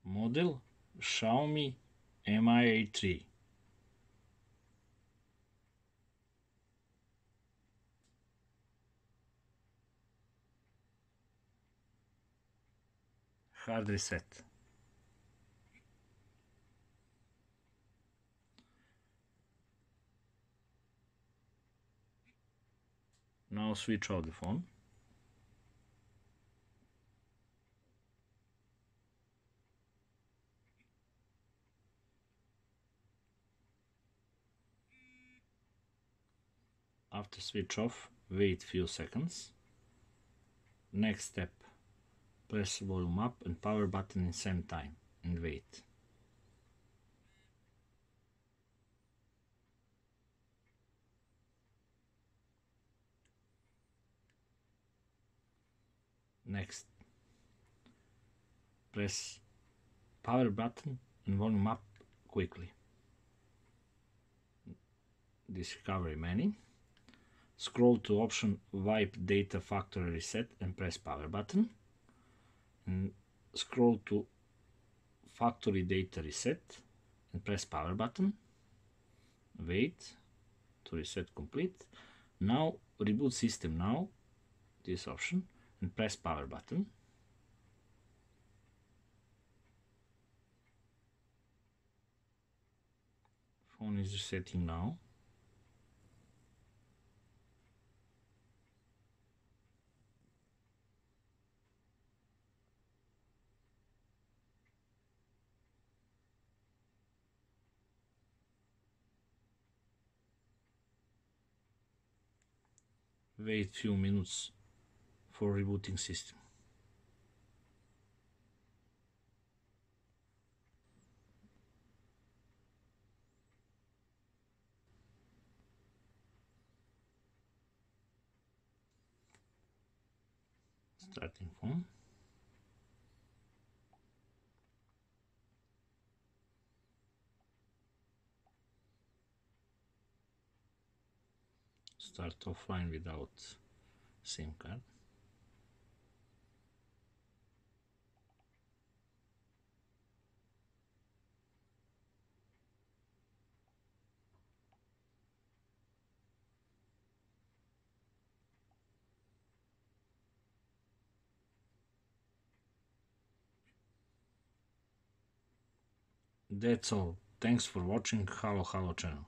Model Xiaomi Mi 3. Hard reset. Now switch off the phone. After switch off, wait few seconds. Next step, press volume up and power button in same time and wait. Next, press power button and volume up quickly. Discover menu. Scroll to option wipe data factory reset and press power button. And scroll to factory data reset and press power button. Wait to reset complete. Now reboot system now, this option, and press power button. Phone is resetting now. Wait few minutes for rebooting system. Starting phone. Start offline without SIM card. That's all. Thanks for watching Halo channel.